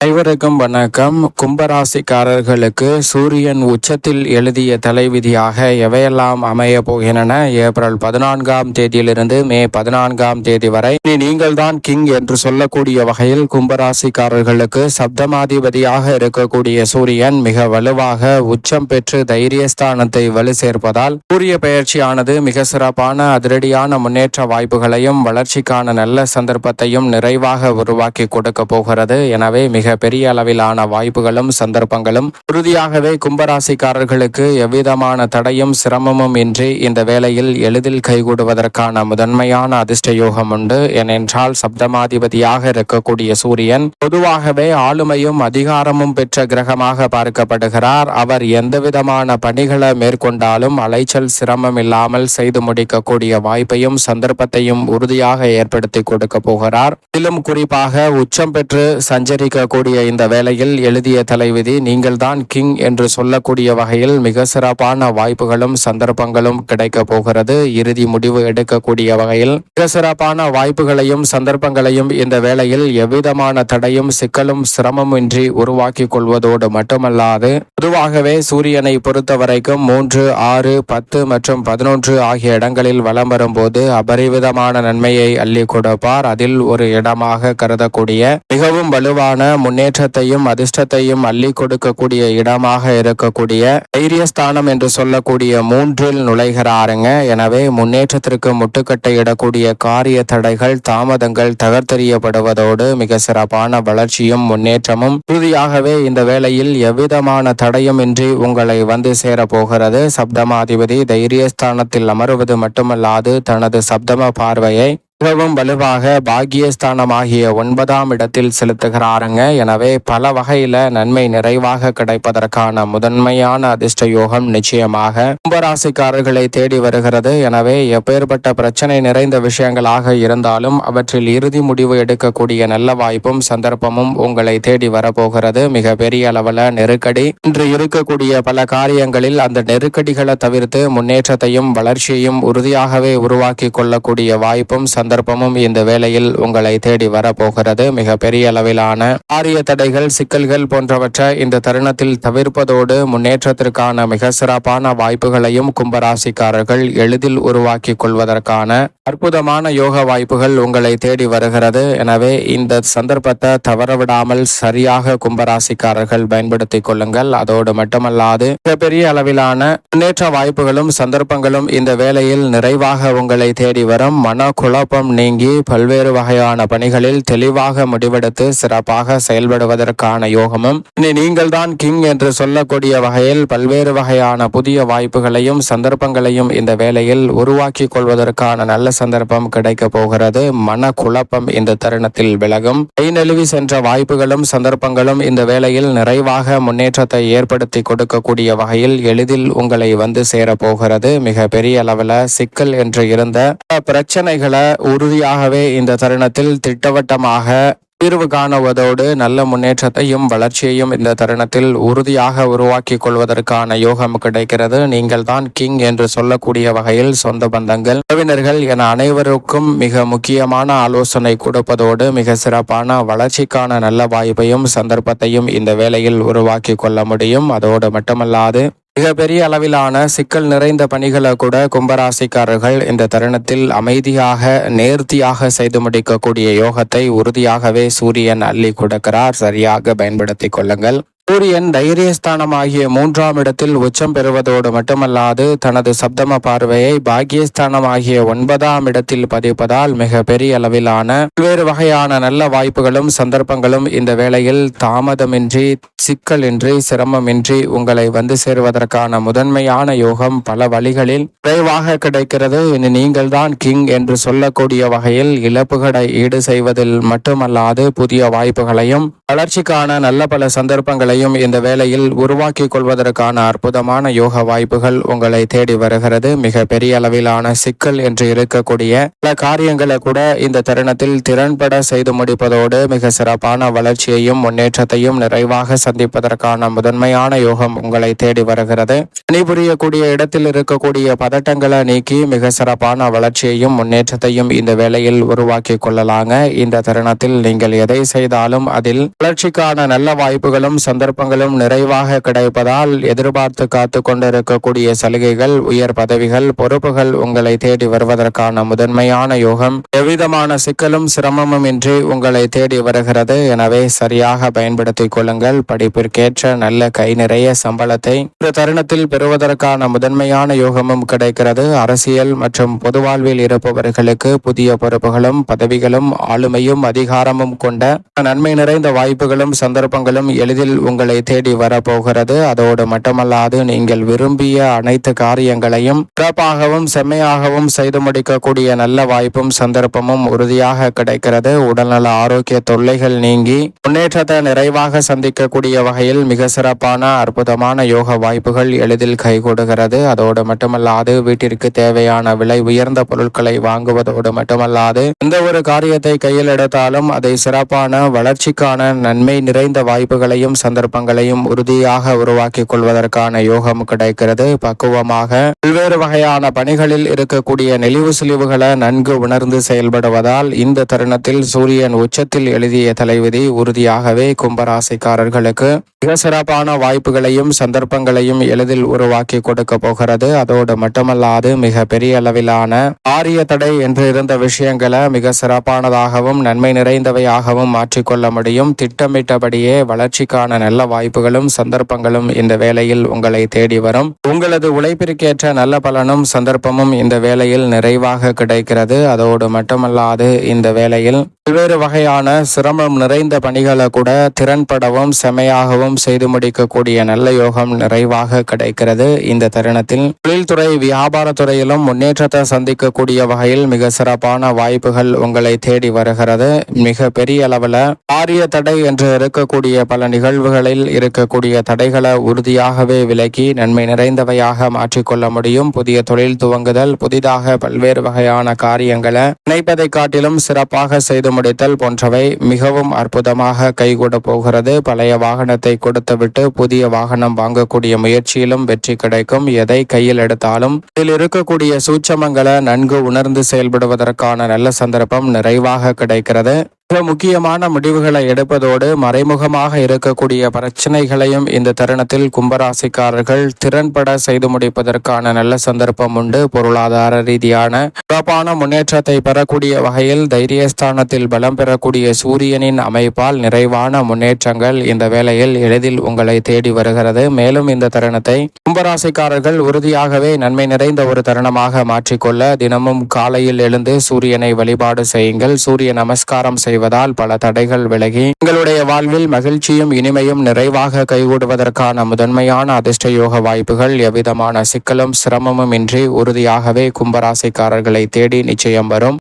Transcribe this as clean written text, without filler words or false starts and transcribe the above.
அனைவருக்கும் வணக்கம். கும்பராசிக்காரர்களுக்கு சூரியன் உச்சத்தில் எழுதிய தலைவிதியாக எவையெல்லாம் அமைய போகின்றன? ஏப்ரல் 14ஆம் தேதியிலிருந்து மே 14ஆம் தேதி வரை நீங்கள் தான் கிங் என்று சொல்லக்கூடிய வகையில் கும்பராசிக்காரர்களுக்கு சப்தமாதிபதியாக இருக்கக்கூடிய சூரியன் மிக வலுவாக உச்சம் பெற்று தைரியஸ்தானத்தை வலு சேர்ப்பதால் சூரிய பெயர்ச்சியானது மிக சிறப்பான அதிரடியான முன்னேற்ற வாய்ப்புகளையும் வளர்ச்சிக்கான நல்ல சந்தர்ப்பத்தையும் நிறைவாக உருவாக்கி கொடுக்க போகிறது. எனவே மிக பெரிய அளவிலான வாய்ப்புகளும் சந்தர்ப்பங்களும் உறுதியாகவே கும்பராசிக்காரர்களுக்கு எவ்விதமான தடையும் சிரமமும் இன்றி இந்த வேளையில் எளிதில் கைகூடுவதற்கான முதன்மையான அதிர்ஷ்ட யோகம் உண்டு. ஏனென்றால் சப்தமாதிபதியாக இருக்கக்கூடிய சூரியன் பொதுவாகவே ஆளுமையும் அதிகாரமும் பெற்ற கிரகமாக பார்க்கப்படுகிறார். அவர் எந்தவிதமான பணிகளை மேற்கொண்டாலும் அலைச்சல் சிரமம் இல்லாமல் செய்து முடிக்கக்கூடிய வாய்ப்பையும் சந்தர்ப்பத்தையும் உறுதியாக ஏற்படுத்தி கொடுக்க போகிறார். இதிலும் குறிப்பாக உச்சம் பெற்று சஞ்சரிக்க இந்த வேளையில் எழுதிய தலைவிதி நீங்கள் தான் கிங் என்று சொல்லக்கூடிய வகையில் மிக சிறப்பான வாய்ப்புகளும் சந்தர்ப்பங்களும் கிடைக்க போகிறது. இறுதி முடிவு எடுக்கக்கூடிய வகையில் மிக சிறப்பான வாய்ப்புகளையும் சந்தர்ப்பங்களையும் இந்த வேளையில் எவ்விதமான தடையும் சிக்கலும் சிரமம் இன்றி உருவாக்கி கொள்வதோடு மட்டுமல்லாது பொதுவாகவே சூரியனை பொறுத்த வரைக்கும் 3, 6, 10 மற்றும் 11 ஆகிய இடங்களில் வலம் வரும்போது அபரிவிதமான நன்மையை அள்ளி கொடுப்பார். அதில் ஒரு இடமாக கருதக்கூடிய மிகவும் வலுவான முன்னேற்றத்தையும் அதிர்ஷ்டத்தையும் அள்ளி கொடுக்கக்கூடிய இடமாக இருக்கக்கூடிய தைரியஸ்தானம் என்று சொல்லக்கூடிய 3இல் நுழைகிறாருங்க. எனவே முன்னேற்றத்திற்கு முட்டுக்கட்டை இடக்கூடிய காரிய தடைகள் தாமதங்கள் தகர்த்தெறியப்படுவதோடு மிக சிறப்பான வளர்ச்சியும் முன்னேற்றமும் உறுதியாகவே இந்த வேளையில் எவ்விதமான தடையும் இன்றி உங்களை வந்து சேரப்போகிறது. சப்தமாதிபதி தைரியஸ்தானத்தில் அமருவது மட்டுமல்லாது தனது சப்தம பார்வையை மிகவும் வலுவாக பாக்கியஸ்தானமாகிய 9ஆம் இடத்தில் செலுத்துகிறாருங்க. எனவே பல வகையில நன்மை நிறைவாக கிடைப்பதற்கான முதன்மையான அதிர்ஷ்ட யோகம் நிச்சயமாக கும்பராசிக்காரர்களை தேடி வருகிறது. எனவே எப்பேற்பட்ட பிரச்சனை நிறைந்த விஷயங்களாக இருந்தாலும் அவற்றில் இறுதி முடிவு எடுக்கக்கூடிய நல்ல வாய்ப்பும் சந்தர்ப்பமும் உங்களை தேடி வரப்போகிறது. மிக பெரிய அளவில் நெருக்கடி இன்று இருக்கக்கூடிய பல காரியங்களில் அந்த நெருக்கடிகளை தவிர்த்து முன்னேற்றத்தையும் வளர்ச்சியையும் உறுதியாகவே உருவாக்கி கொள்ளக்கூடிய வாய்ப்பும் சந்தர்ப்பமும் இந்த வேளையில் உங்களை தேடி வரப்போகிறது. மிக பெரிய அளவிலான காரிய தடைகள் சிக்கல்கள் போன்றவற்றை இந்த தருணத்தில் தவிர்ப்பதோடு முன்னேற்றத்திற்கான மிக சிறப்பான வாய்ப்புகளையும் கும்பராசிக்காரர்கள் எளிதில் உருவாக்கி கொள்வதற்கான அற்புதமான யோக வாய்ப்புகள் உங்களை தேடி வருகிறது. எனவே இந்த சந்தர்ப்பத்தை தவறவிடாமல் சரியாக கும்பராசிக்காரர்கள் பயன்படுத்திக் கொள்ளுங்கள். அதோடு மட்டுமல்லாது மிகப்பெரிய அளவிலான முன்னேற்ற வாய்ப்புகளும் சந்தர்ப்பங்களும் இந்த வேளையில் நிறைவாக உங்களை தேடி வரும். மன குழப்பம் நீங்கி பல்வேறு வகையான பணிகளில் தெளிவாக முடிவெடுத்து சிறப்பாக செயல்படுவதற்கான யோகமும் நீங்கள் தான் கிங் என்று சொல்லக்கூடிய வகையில் பல்வேறு வகையான புதிய வாய்ப்புகளையும் சந்தர்ப்பங்களையும் இந்த வேளையில் உருவாக்கி கொள்வதற்கான நல்ல சந்தர்ப்பம் கிடைக்க போகிறது. மன குழப்பம் இந்த தருணத்தில் விலகும். கை நழுவி சென்ற வாய்ப்புகளும் சந்தர்ப்பங்களும் இந்த வேளையில் நிறைவாக முன்னேற்றத்தை ஏற்படுத்தி கொடுக்கக்கூடிய வகையில் எளிதில் உங்களை வந்து சேரப்போகிறது. மிக பெரிய அளவில் சிக்கல் என்று இருந்த பிரச்சனைகளை உறுதியாகவே இந்த தருணத்தில் திட்டவட்டமாக தீர்வு காணுவதோடு நல்ல முன்னேற்றத்தையும் வளர்ச்சியையும் இந்த தருணத்தில் உறுதியாக உருவாக்கி கொள்வதற்கான யோகம் கிடைக்கிறது. நீங்கள் தான் கிங் என்று சொல்லக்கூடிய வகையில் சொந்த பந்தங்கள் உறவினர்கள் என அனைவருக்கும் மிக முக்கியமான ஆலோசனை கொடுப்பதோடு மிக சிறப்பான வளர்ச்சிக்கான நல்ல வாய்ப்பையும் சந்தர்ப்பத்தையும் இந்த வேளையில் உருவாக்கி கொள்ள முடியும். அதோடு மட்டுமல்லாது மிகப்பெரிய அளவிலான சிக்கல் நிறைந்த பணிகளை கூட கும்பராசிக்காரர்கள் இந்த தருணத்தில் அமைதியாக நேர்த்தியாக செய்து முடிக்கக்கூடிய யோகத்தை உறுதியாகவே சூரியன் அள்ளி கொடுக்கிறார். சரியாக பயன்படுத்திக் கொள்ளுங்கள். சூரியன் தைரியஸ்தானமாகிய 3ஆம் இடத்தில் உச்சம் பெறுவதோடு மட்டுமல்லாது தனது சப்தம பார்வையை பாக்கியஸ்தானமாகிய 9ஆம் இடத்தில் பதிப்பதால் மிக பெரிய அளவிலான பல்வேறு வகையான நல்ல வாய்ப்புகளும் சந்தர்ப்பங்களும் இந்த வேளையில் தாமதமின்றி சிக்கலின்றி சிரமமின்றி உங்களை வந்து சேருவதற்கான முதன்மையான யோகம் பல வழிகளில் விரைவாக கிடைக்கிறது. இனி நீங்கள் தான் கிங் என்று சொல்லக்கூடிய வகையில் இழப்புகளை ஈடு செய்வதில் மட்டுமல்லாது புதிய வாய்ப்புகளையும் வளர்ச்சிக்கான நல்ல பல சந்தர்ப்பங்களையும் முன்னேற்றத்தையும் இந்த வேளையில் உருவாக்கி கொள்வதற்கான அற்புதமான யோக வாய்ப்புகள் உங்களை தேடி வருகிறது. மிக பெரிய அளவிலான சிக்கல் என்று இருக்கக்கூடிய பல காரியங்களை கூட இந்த தருணத்தில் திறன்பட செய்து முடிப்பதோடு மிக சிறப்பான வளர்ச்சியையும் முன்னேற்றத்தையும் நிறைவாக சந்திப்பதற்கான முதன்மையான யோகம் உங்களை தேடி வருகிறது. பணிபுரியக்கூடிய இடத்தில் இருக்கக்கூடிய பதட்டங்களை நீக்கி மிக சிறப்பான வளர்ச்சியையும் முன்னேற்றத்தையும் இந்த வேளையில் உருவாக்கி கொள்ளலாங்க. இந்த தருணத்தில் நீங்கள் எதை செய்தாலும் அதில் வளர்ச்சிக்கான நல்ல வாய்ப்புகளும் சந்தர்ப்பங்களும் நிறைவாக கிடைப்பதால் எதிர்பார்த்து காத்து கொண்டிருக்கக்கூடிய சலுகைகள், உயர் பதவிகள், பொறுப்புகள் உங்களை தேடி வருவதற்கான முதன்மையான யோகம் எவ்விதமான சிக்கலும் சிரமமும் இன்றி உங்களை தேடி வருகிறது. எனவே சரியாக பயன்படுத்திக் கொள்ளுங்கள். படிப்பிற்கேற்ற நல்ல கை நிறைய சம்பளத்தை இந்த தருணத்தில் பெறுவதற்கான முதன்மையான யோகமும் கிடைக்கிறது. அரசியல் மற்றும் பொது வாழ்வில் இருப்பவர்களுக்கு புதிய பொறுப்புகளும் பதவிகளும் ஆளுமையும் அதிகாரமும் கொண்ட நன்மை நிறைந்த வாய்ப்புகளும் சந்தர்ப்பங்களும் எளிதில் உங்களை தேடி வரப்போகிறது. அதோடு மட்டுமல்லாது நீங்கள் விரும்பிய அனைத்து காரியங்களையும் சிறப்பாகவும் செம்மையாகவும் செய்து முடிக்கக்கூடிய நல்ல வாய்ப்பும் சந்தர்ப்பமும் உறுதியாக கிடைக்கிறது. உடல்நல ஆரோக்கிய தொல்லைகள் நீங்கி முன்னேற்றத்தை நிறைவாக சந்திக்கக்கூடிய வகையில் மிக சிறப்பான அற்புதமான யோக வாய்ப்புகள் எளிதில் கைகூடுகிறது. அதோடு மட்டுமல்லாது வீட்டிற்கு தேவையான விலை உயர்ந்த பொருட்களை வாங்குவதோடு மட்டுமல்லாது எந்த ஒரு காரியத்தை கையில் எடுத்தாலும் அதை சிறப்பான வளர்ச்சிக்கான நன்மை நிறைந்த வாய்ப்புகளையும் சந்தர்ப்பங்களையும் உறுதியாக உருவாக்கி கொள்வதற்கான யோகம் கிடைக்கிறது. பக்குவமாக பல்வேறு வகையான பணிகளில் இருக்கக்கூடிய நெளிவு சுழிவுகளை நன்கு உணர்ந்து செயல்படுவதால் இந்த தருணத்தில் சூரியன் உச்சத்தில் எழுதிய தலைவிதி உறுதியாகவே கும்பராசிக்காரர்களுக்கு மிக சிறப்பான வாய்ப்புகளையும் சந்தர்ப்பங்களையும் எளிதில் உருவாக்கி கொடுக்க போகிறது. அதோடு மட்டுமல்லாது மிக பெரிய அளவிலான ஆரிய தடை என்று இருந்த விஷயங்களை மிக சிறப்பானதாகவும் நன்மை நிறைந்தவையாகவும் மாற்றிக்கொள்ள முடியும். திட்டமிட்டபடியே வளர்ச்சிக்கான நல்ல வாய்ப்புகளும் சந்தர்ப்பங்களும் இந்த வேளையில் உங்களை தேடி வரும். உங்களது உழைப்பிற்கேற்ற நல்ல பலனும் சந்தர்ப்பமும் இந்த வேளையில் நிறைவாக கிடைக்கிறது. அதோடு மட்டுமல்லாது இந்த வேளையில் பல்வேறு வகையான சிரமம் நிறைந்த பணிகளை கூட திறன்படவும் செமையாகவும் செய்து முடிக்கக்கூடிய நல்ல யோகம் நிறைவாக கிடைக்கிறது. இந்த தருணத்தில் தொழில்துறை வியாபாரத்துறையிலும் முன்னேற்றத்தை சந்திக்கக்கூடிய வகையில் மிக சிறப்பான வாய்ப்புகள் உங்களை தேடி வருகிறது. மிக பெரிய அளவில் ஆரிய தடை என்று இருக்கக்கூடிய பல நிகழ்வுகளில் இருக்கக்கூடிய தடைகளை உறுதியாகவே விலக்கி நன்மை நிறைந்தவையாக மாற்றிக்கொள்ள முடியும். புதிய தொழில் துவங்குதல், புதிதாக பல்வேறு வகையான காரியங்களை நினைப்பதை காட்டிலும் சிறப்பாக செய்து முடித்தல் போன்றவை மிகவும் அற்புதமாக கைகூட போகிறது. பழைய வாகனத்தை கொடுத்துவிட்டு புதிய வாகனம் வாங்கக்கூடிய முயற்சியிலும் வெற்றி கிடைக்கும். எதை கையில் எடுத்தாலும் இதில் இருக்கக்கூடிய சூட்சமங்களை நன்கு உணர்ந்து செயல்படுவதற்கான நல்ல சந்தர்ப்பம் நிறைவாக கிடைக்கிறது. மிக முக்கியமான முடிவுகளை எடுப்பதோடு மறைமுகமாக இருக்கக்கூடிய பிரச்சனைகளையும் இந்த தருணத்தில் கும்பராசிக்காரர்கள் திறன்பட செய்து முடிப்பதற்கான நல்ல சந்தர்ப்பம் உண்டு. பொருளாதார ரீதியான சிறப்பான முன்னேற்றத்தை பெறக்கூடிய வகையில் தைரியஸ்தானத்தில் பலம் பெறக்கூடிய சூரியனின் அமைப்பால் நிறைவான முன்னேற்றங்கள் இந்த வேளையில் எளிதில் உங்களை தேடி வருகிறது. மேலும் இந்த தருணத்தை கும்பராசிக்காரர்கள் உறுதியாகவே நன்மை நிறைந்த ஒரு தருணமாக மாற்றிக்கொள்ள தினமும் காலையில் எழுந்து சூரியனை வழிபாடு செய்யுங்கள். சூரிய நமஸ்காரம் செய்வதால் பல தடைகள் விலகி உங்களுடைய வாழ்வில் மகிழ்ச்சியும் இனிமையும் நிறைவாக கைகூடுவதற்கான முதன்மையான அதிர்ஷ்ட யோக வாய்ப்புகள் எவ்விதமான சிக்கலும் சிரமமும் இன்றி உறுதியாகவே கும்பராசிக்காரர்களை தேடி நிச்சயம் வரும்.